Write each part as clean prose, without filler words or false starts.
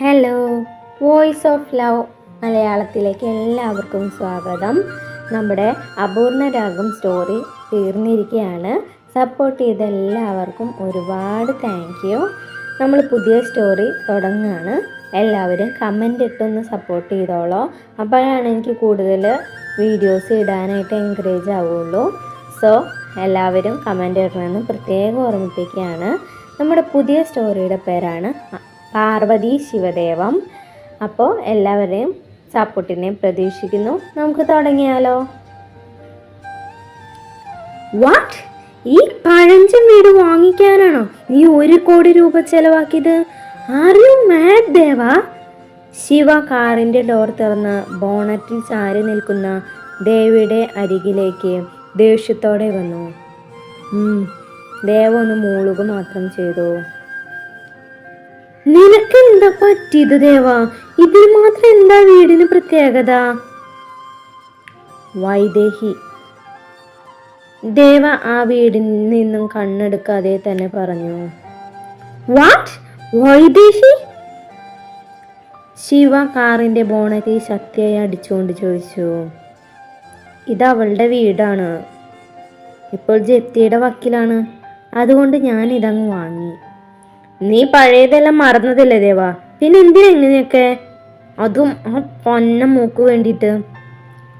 Hello, voice of love മലയാളത്തിലേക്ക് എല്ലാവർക്കും സ്വാഗതം. നമ്മുടെ അപൂർണ രാഗം സ്റ്റോറി തീർന്നിരിക്കുകയാണ്. സപ്പോർട്ട് ചെയ്ത എല്ലാവർക്കും ഒരുപാട് താങ്ക് യു. നമ്മൾ പുതിയ സ്റ്റോറി തുടങ്ങുകയാണ്. എല്ലാവരും കമൻ്റ് ഇട്ടൊന്ന് സപ്പോർട്ട് ചെയ്തോളൂ. അപ്പോഴാണ് എനിക്ക് കൂടുതൽ വീഡിയോസ് ഇടാനായിട്ട് എൻകറേജ് ആവുള്ളൂ. സോ എല്ലാവരും കമൻ്റ് ഇടണമെന്ന് പ്രത്യേകം ഓർമ്മിപ്പിക്കുകയാണ്. നമ്മുടെ പുതിയ സ്റ്റോറിയുടെ പേരാണ് പാർവതി ശിവദേവം. അപ്പോൾ എല്ലാവരെയും സപ്പോർട്ടിനെ പ്രതീക്ഷിക്കുന്നു. നമുക്ക് തുടങ്ങിയാലോ? വാട്ട്, ഈ പഴഞ്ചൻ വീട് വാങ്ങിക്കാനാണോ നീ 1 കോടി രൂപ ചെലവാക്കിയത്? ആർ യു മാഡ് ദേവ? ശിവ കാറിൻ്റെ ഡോർ തുറന്ന് ബോണറ്റിൽ ചാരി നിൽക്കുന്ന ദേവിയുടെ അരികിലേക്ക് ദേഷ്യത്തോടെ വന്നു. ദേവ ഒന്ന് മൂളുക മാത്രം ചെയ്തു. നിനക്ക് എന്താ പറ്റിയത് ദേവ? ഇതിൽ മാത്രം എന്താ വീടിന് പ്രത്യേകത? വൈദേഹി. ദേവ ആ വീടിൽ നിന്നും കണ്ണെടുക്കാതെ തന്നെ പറഞ്ഞു. വാട്ട്, വൈദേഹി? ശിവ കാറിന്റെ ബോണറ്റിൽ ശക്തിയായി അടിച്ചുകൊണ്ട് ചോദിച്ചു. ഇത് അവളുടെ വീടാണ്. ഇപ്പോൾ ജപ്തിയുടെ വക്കിലാണ്. അതുകൊണ്ട് ഞാൻ ഇതങ്ങ് വാങ്ങി. നീ പഴയതെല്ലാം മറന്നതല്ലേ ദേവ? പിന്നെ എന്തിനാ എങ്ങനെയൊക്കെ? അതും ആ പൊന്ന മൂക്ക് വേണ്ടിയിട്ട്.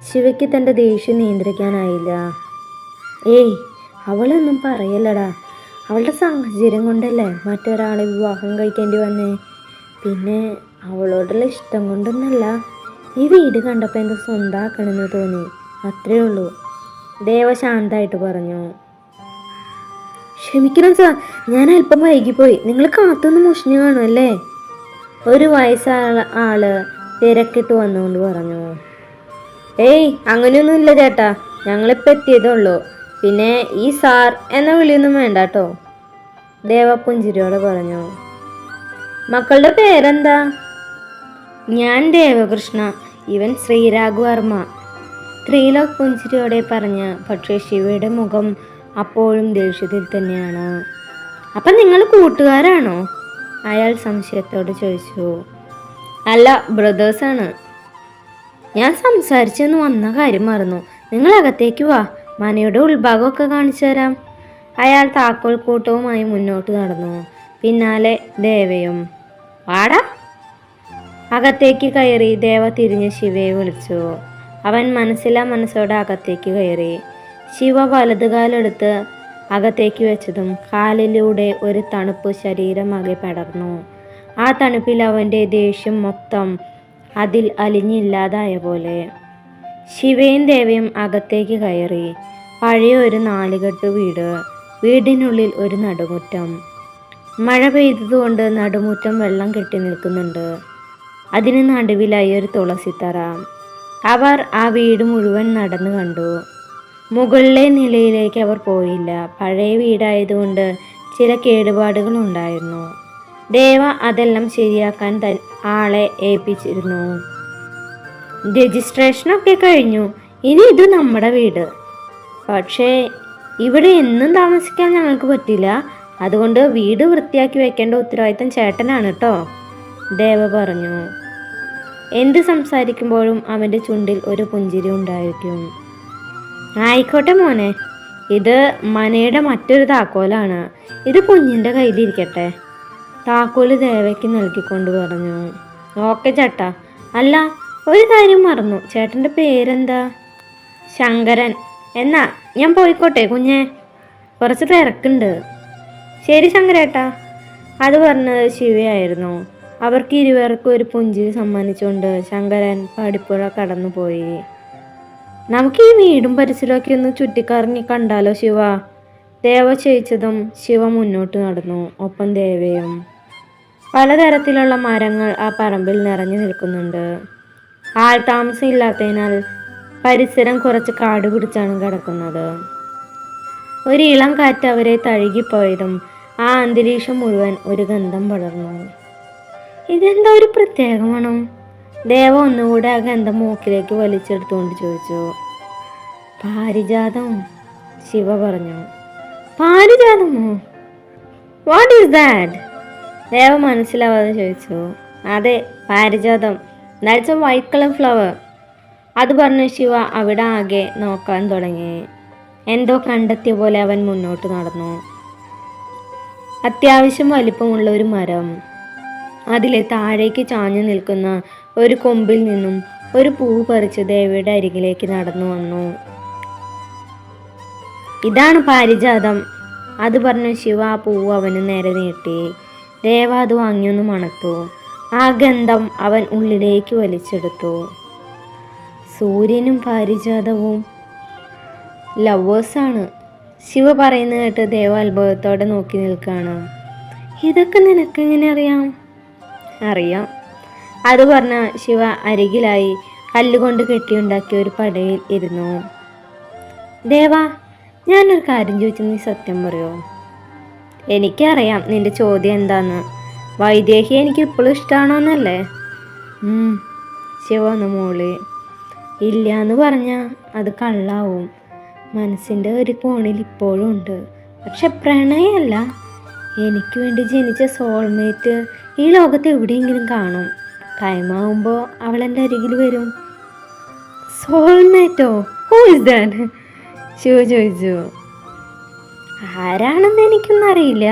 ശിവയ്ക്ക് തൻ്റെ ദേഷ്യം നിയന്ത്രിക്കാനായില്ല. ഏയ്, അവളൊന്നും പറയല്ലടാ. അവളുടെ സാഹചര്യം കൊണ്ടല്ലേ മറ്റൊരാളെ വിവാഹം കഴിക്കേണ്ടി വന്നേ. പിന്നെ അവളോടുള്ള ഇഷ്ടം കൊണ്ടൊന്നല്ല. ഈ വീട് കണ്ടപ്പോൾ എൻ്റെ സ്വന്തമാക്കണമെന്ന് തോന്നി, അത്രേ ഉള്ളൂ. ദേവ ശാന്തമായിട്ട് പറഞ്ഞു. ക്ഷമിക്കണം സാർ, ഞാൻ അല്പം വൈകിപ്പോയി. നിങ്ങൾ കാത്തൊന്ന് മുഷിഞ്ഞു കാണുമല്ലേ? ഒരു വയസ്സായ ആള് തിരക്കിട്ട് വന്നുകൊണ്ട് പറഞ്ഞു. ഏയ്, അങ്ങനെയൊന്നുമില്ല ചേട്ടാ, ഞങ്ങളിപ്പോൾ എത്തിയതേ ഉള്ളൂ. പിന്നെ ഈ സാർ എന്ന വിളിയൊന്നും വേണ്ട കേട്ടോ, ദേവ പുഞ്ചിരിയോടെ പറഞ്ഞു. മക്കളുടെ പേരെന്താ? ഞാൻ ദേവകൃഷ്ണ, ഇവൻ ശ്രീരാഘവർമ്മ, ത്രിലോക് പുഞ്ചിരിയോടെ പറഞ്ഞ്. പക്ഷേ ശിവയുടെ മുഖം അപ്പോഴും ദേഷ്യത്തിൽ തന്നെയാണ്. അപ്പം നിങ്ങൾ കൂട്ടുകാരാണോ? അയാൾ സംശയത്തോട് ചോദിച്ചു. അല്ല, ബ്രദേഴ്സാണ്. ഞാൻ സംസാരിച്ചെന്ന് വന്ന കാര്യം മറന്നു. നിങ്ങൾ അകത്തേക്ക് വാ, മനയുടെ ഉൾഭാഗമൊക്കെ കാണിച്ചു തരാം. അയാൾ താക്കോൽ കൂട്ടവുമായി മുന്നോട്ട് നടന്നു. പിന്നാലെ ദേവയും. വാടാ. അകത്തേക്ക് കയറി ദേവ തിരിഞ്ഞ് ശിവയെ വിളിച്ചു. അവൻ മനസ്സോടെ അകത്തേക്ക് കയറി. ശിവ വലതുകാലെടുത്ത് അകത്തേക്ക് വെച്ചതും കാലിലൂടെ ഒരു തണുപ്പ് ശരീരമാകെ പടർന്നു. ആ തണുപ്പിൽ അവൻ്റെ ദേഷ്യം മൊത്തം അതിൽ അലിഞ്ഞില്ലാതായ പോലെ. ശിവയും ദേവയും അകത്തേക്ക് കയറി. പഴയ ഒരു 4 കെട്ട് വീട്. വീടിനുള്ളിൽ ഒരു നടുമുറ്റം. മഴ പെയ്തതുകൊണ്ട് നടുമുറ്റം വെള്ളം കെട്ടി നിൽക്കുന്നുണ്ട്. അതിന് നടുവിലായി ഒരു തുളസിത്തറ. അവർ ആ വീട് മുഴുവൻ നടന്നു കണ്ടു. മുകളിലെ നിലയിലേക്ക് അവർ പോയില്ല. പഴയ വീടായതുകൊണ്ട് ചില കേടുപാടുകൾ ഉണ്ടായിരുന്നു. ദേവ അതെല്ലാം ശരിയാക്കാൻ ആളെ ഏൽപ്പിച്ചിരുന്നു. രജിസ്ട്രേഷനൊക്കെ കഴിഞ്ഞു. ഇനി ഇത് നമ്മുടെ വീട്. പക്ഷേ ഇവിടെ എന്നും താമസിക്കാൻ ഞങ്ങൾക്ക് പറ്റില്ല. അതുകൊണ്ട് വീട് വൃത്തിയാക്കി വെക്കേണ്ട ഉത്തരവാദിത്തം ചേട്ടനാണ് കേട്ടോ, ദേവ പറഞ്ഞു. എന്ത് സംസാരിക്കുമ്പോഴും അവൻ്റെ ചുണ്ടിൽ ഒരു പുഞ്ചിരി ഉണ്ടായിരിക്കും. ആയിക്കോട്ടെ മോനെ, ഇത് മനയുടെ മറ്റൊരു താക്കോലാണ്. ഇത് കുഞ്ഞിൻ്റെ കയ്യിലിരിക്കട്ടെ, താക്കോല് ദേവയ്ക്ക് നൽകിക്കൊണ്ട് പറഞ്ഞു. ഓക്കെ ചേട്ടാ. അല്ല, ഒരു കാര്യം മറന്നു, ചേട്ടൻ്റെ പേരെന്താ? ശങ്കരൻ. എന്നാ ഞാൻ പോയിക്കോട്ടെ കുഞ്ഞെ, കുറച്ച് തിരക്കുണ്ട്. ശരി ശങ്കരേട്ടാ. അത് പറഞ്ഞത് ശിവയായിരുന്നു. അവർക്ക് ഇരുവർക്കും ഒരു പുഞ്ചിരി സമ്മാനിച്ചുകൊണ്ട് ശങ്കരൻ പടിപ്പുഴ കടന്നുപോയി. നമുക്ക് ഈ വീടും പരിസരമൊക്കെ ഒന്ന് ചുറ്റിക്കറങ്ങി കണ്ടാലോ ശിവ? ദേവ ചോദിച്ചതും ശിവ മുന്നോട്ട് നടന്നു. ഒപ്പം ദേവയും. പലതരത്തിലുള്ള മരങ്ങൾ ആ പറമ്പിൽ നിറഞ്ഞു നിൽക്കുന്നുണ്ട്. ആൾ താമസം ഇല്ലാത്തതിനാൽ പരിസരം കുറച്ച് കാട് പിടിച്ചാണ് കിടക്കുന്നത്. ഒരു ഇളം കാറ്റ് അവരെ തഴുകിപ്പോയതും ആ അന്തരീക്ഷം മുഴുവൻ ഒരു ഗന്ധം പടർന്നു. ഇതെന്താ ഒരു പ്രത്യേക മണം? ദേവ ഒന്നുകൂടെ ആ ഗന്ധം മൂക്കിലേക്ക് വലിച്ചെടുത്തുകൊണ്ട് ചോദിച്ചു. പാരിജാതം, ശിവ പറഞ്ഞു. പാരിജാതമോ? What is that? ദേവ മനസ്സിലാവാതെ ചോദിച്ചു. അതെ, പാരിജാതം. That's a white colour flower. അത് പറഞ്ഞ് ശിവ അവിടെ ആകെ നോക്കാൻ തുടങ്ങി. എന്തോ കണ്ടെത്തിയ പോലെ അവൻ മുന്നോട്ട് നടന്നു. അത്യാവശ്യം വലിപ്പമുള്ള ഒരു മരം. അതിലെ താഴേക്ക് ചാഞ്ഞു നിൽക്കുന്ന ഒരു കൊമ്പിൽ നിന്നും ഒരു പൂ പറിച്ച് ദേവിയുടെ അരികിലേക്ക് നടന്നു വന്നു. ഇതാണ് പാരിജാതം. അത് പറഞ്ഞ് ശിവ ആ പൂവ് അവന് നേരെ നീട്ടി. ദേവ അത് വാങ്ങിയൊന്ന് മണത്തു. ആ ഗന്ധം അവൻ ഉള്ളിലേക്ക് വലിച്ചെടുത്തു. സൂര്യനും പാരിജാതവും ലവേഴ്സാണ്. ശിവ പറയുന്നത് കേട്ട് ദേവ അത്ഭുതത്തോടെ നോക്കി നിൽക്കുകയാണ്. ഇതൊക്കെ നിനക്കെങ്ങനെ അറിയാം? അറിയാം. അത് പറഞ്ഞ ശിവ അരികിലായി കല്ലുകൊണ്ട് കെട്ടിയുണ്ടാക്കിയ ഒരു പടയിൽ ഇരുന്നു. ദേവ, ഞാനൊരു കാര്യം ചോദിച്ചു, നീ സത്യം പറയോ? എനിക്കറിയാം നിന്റെ ചോദ്യം എന്താന്ന്. വൈദേഹി എനിക്ക് ഇപ്പോഴും ഇഷ്ടമാണോന്നല്ലേ? ശിവ ഒന്ന് മോളി. ഇല്ല എന്ന് പറഞ്ഞാൽ അത് കള്ളാവും. മനസ്സിൻ്റെ ഒരു കോണിൽ ഇപ്പോഴും ഉണ്ട്. പക്ഷെ പ്രണയമല്ല. എനിക്ക് വേണ്ടി ജനിച്ച സോൾമേറ്റ് ഈ ലോകത്ത് എവിടെയെങ്കിലും കാണും. ടൈമാവുമ്പോൾ അവൾ എൻ്റെ അരികിൽ വരും. സോൾമേറ്റോ? Who is that? ശിവ ചോദിച്ചു. ആരാണെന്ന് എനിക്കൊന്നും അറിയില്ല.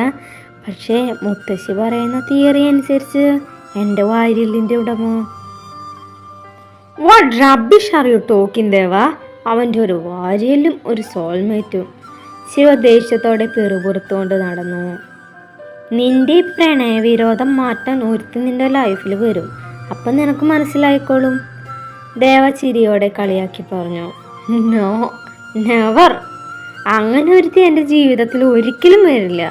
പക്ഷേ മുത്തശ്ശി പറയുന്ന തിയറി അനുസരിച്ച് എൻ്റെ വാരിലിൻ്റെ ഉടമ. What rubbish are you talking Deva? അവൻ്റെ ഒരു വാരിയലും ഒരു സോൾമേറ്റും. ശിവ ദേഷ്യത്തോടെ പിറുപുറത്തുകൊണ്ട് നടന്നു. നിന്റെ പ്രണയവിരോധം മാറ്റാൻ ഒരുത്തി നിന്റെ ലൈഫിൽ വരും. അപ്പം നിനക്ക് മനസ്സിലായിക്കോളും. ദേവ ചിരിയോടെ കളിയാക്കി പറഞ്ഞു. No, never. അങ്ങനെ ഒരുത്തി എൻ്റെ ജീവിതത്തിൽ ഒരിക്കലും വരില്ല.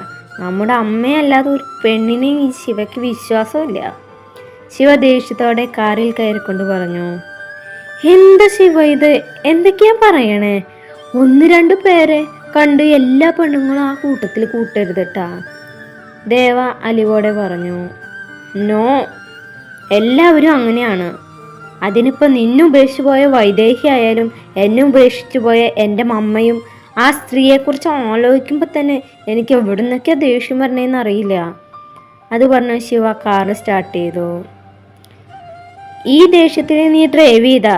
നമ്മുടെ അമ്മയല്ലാതെ ഒരു പെണ്ണിനെയും ഈ ശിവയ്ക്ക് വിശ്വാസമില്ല. ശിവ ദേഷ്യത്തോടെ കാറിൽ കയറിക്കൊണ്ട് പറഞ്ഞു. എന്താ ശിവ ഇത്? എന്തൊക്കെയാ പറയണേ? 1-2 പേരെ കണ്ട് എല്ലാ പെണ്ണുങ്ങളും ആ കൂട്ടത്തിൽ കൂട്ടരുതട്ടാ. ദേവ അലിവോടെ പറഞ്ഞു. നോ, എല്ലാവരും അങ്ങനെയാണ്. അതിനിപ്പോൾ നിന്നെ ഉപേക്ഷിച്ചു പോയ വൈദേഹി ആയാലും എന്നെ ഉപേക്ഷിച്ചു പോയ എൻ്റെ അമ്മയും ആ സ്ത്രീയെക്കുറിച്ച് ആലോചിക്കുമ്പോൾ തന്നെ എനിക്ക് എവിടെ നിന്നൊക്കെയാ ദേഷ്യം വരണേന്ന് അറിയില്ല. അത് പറഞ്ഞ ശിവ കാറ് സ്റ്റാർട്ട് ചെയ്തു. ഈ ദേഷ്യത്തിൽ നീ ഡ്രൈവ് ചെയ്താ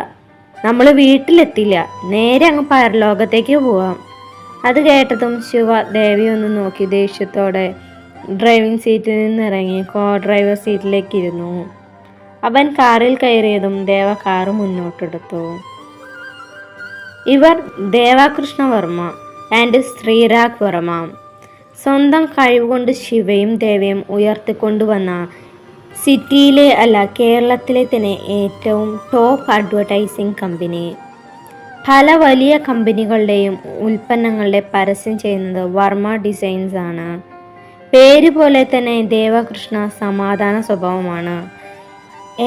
നമ്മൾ വീട്ടിലെത്തില്ല. നേരെ അങ്ങ് പരലോകത്തേക്ക് പോവാം. അത് കേട്ടതും ശിവ ദേവിയൊന്ന് നോക്കി ദേഷ്യത്തോടെ ഡ്രൈവിംഗ് സീറ്റിൽ നിന്നിറങ്ങി കോ ഡ്രൈവർ സീറ്റിലേക്ക് ഇരുന്നു. അവൻ കാറിൽ കയറിയതും ദേവ കാറ് മുന്നോട്ടെടുത്തു. ഇവർ ദേവകൃഷ്ണവർമ്മ ആൻഡ് ശ്രീരാഗ് വർമ്മ. സ്വന്തം കഴിവുകൊണ്ട് ശിവയും ദേവയും ഉയർത്തിക്കൊണ്ടുവന്ന സിറ്റിയിലെ അല്ല കേരളത്തിലെ തന്നെ ഏറ്റവും ടോപ്പ് അഡ്വർടൈസിംഗ് കമ്പനി. പല വലിയ കമ്പനികളുടെയും ഉൽപ്പന്നങ്ങളുടെ പരസ്യം ചെയ്യുന്നത് വർമ്മ ഡിസൈൻസ് ആണ്. പേര് പോലെ തന്നെ ദേവകൃഷ്ണ സമാധാന സ്വഭാവമാണ്.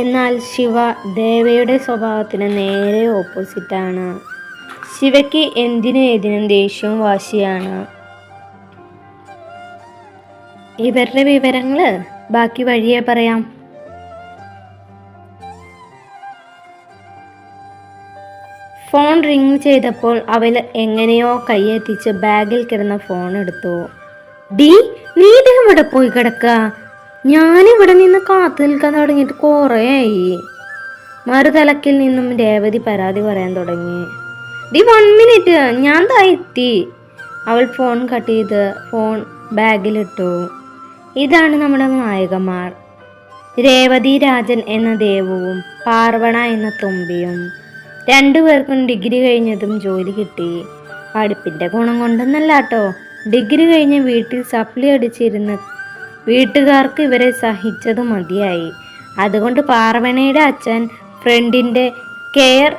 എന്നാൽ ശിവ ദേവയുടെ സ്വഭാവത്തിന് നേരെ ഓപ്പോസിറ്റാണ്. ശിവയ്ക്ക് എന്തിനും ഏതിനും ദേഷ്യവും വാശിയാണ്. ഇവരുടെ വിവരങ്ങൾ ബാക്കി വഴിയെ പറയാം. ഫോൺ റിങ് ചെയ്തപ്പോൾ അവൾ എങ്ങനെയോ കൈയെത്തിച്ച് ബാഗിൽ കിടന്ന ഫോൺ എടുത്തു. ഡി, നീ ഇവിടെ പോയി കിടക്ക? ഞാനിവിടെ നിന്ന് കാത്തു നിൽക്കാൻ തുടങ്ങിയിട്ട് കുറേയായി. മറുതലക്കിൽ നിന്നും രേവതി പരാതി പറയാൻ തുടങ്ങി. ഡി 1 മിനിറ്റ്, ഞാൻ ദാ എത്തി. അവൾ ഫോൺ കട്ട് ചെയ്ത് ഫോൺ ബാഗിലിട്ടു. ഇതാണ് നമ്മുടെ നായകന്മാർ. രേവതി രാജൻ എന്ന ദേവുവും പാർവണ എന്ന തുമ്പിയും. 2 പേർക്കും ഡിഗ്രി കഴിഞ്ഞതും ജോലി കിട്ടി. പഠിപ്പിൻ്റെ ഗുണം കൊണ്ടൊന്നല്ല കേട്ടോ. ഡിഗ്രി കഴിഞ്ഞ് വീട്ടിൽ സപ്ലി അടിച്ചിരുന്ന് വീട്ടുകാർക്ക് ഇവരെ സഹിച്ചത് മതിയായി. അതുകൊണ്ട് പാർവണയുടെ അച്ഛൻ ഫ്രണ്ടിൻ്റെ കെയർ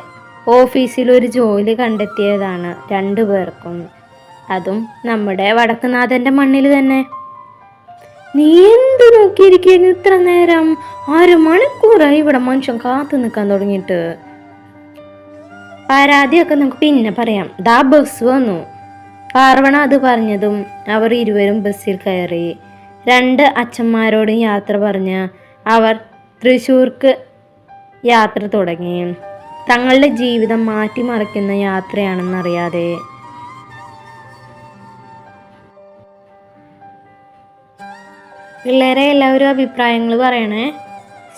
ഓഫീസിൽ ഒരു ജോലി കണ്ടെത്തിയതാണ് 2 പേർക്കും. അതും നമ്മുടെ വടക്കുനാഥൻ്റെ മണ്ണിൽ തന്നെ. നീ എന്ത് നോക്കിയിരിക്കുന്നു ഇത്ര നേരം? 1 മണിക്കൂറായി ഇവിടെ മനുഷ്യൻ കാത്തു നിൽക്കാൻ തുടങ്ങിയിട്ട്. പരാതിയൊക്കെ നമുക്ക് പിന്നെ പറയാം. ദാ ബസ് വന്നു. പാർവണ അത് പറഞ്ഞതും അവർ ഇരുവരും ബസ്സിൽ കയറി. 2 അച്ഛന്മാരോടും യാത്ര പറഞ്ഞ് അവർ തൃശ്ശൂർക്ക് യാത്ര തുടങ്ങി. തങ്ങളുടെ ജീവിതം മാറ്റിമറിക്കുന്ന യാത്രയാണെന്നറിയാതെ. പിള്ളേരെ എല്ലാവരും അഭിപ്രായങ്ങൾ പറയണേ.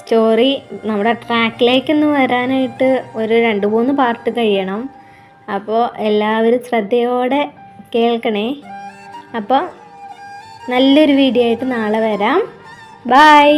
സ്റ്റോറി നമ്മുടെ ട്രാക്കിലേക്കൊന്ന് വരാനായിട്ട് ഒരു 2-3 പാർട്ട് കഴിയണം. അപ്പോൾ എല്ലാവരും ശ്രദ്ധയോടെ കേൾക്കണേ. അപ്പോൾ നല്ലൊരു വീഡിയോ ആയിട്ട് നാളെ വരാം. ബൈ.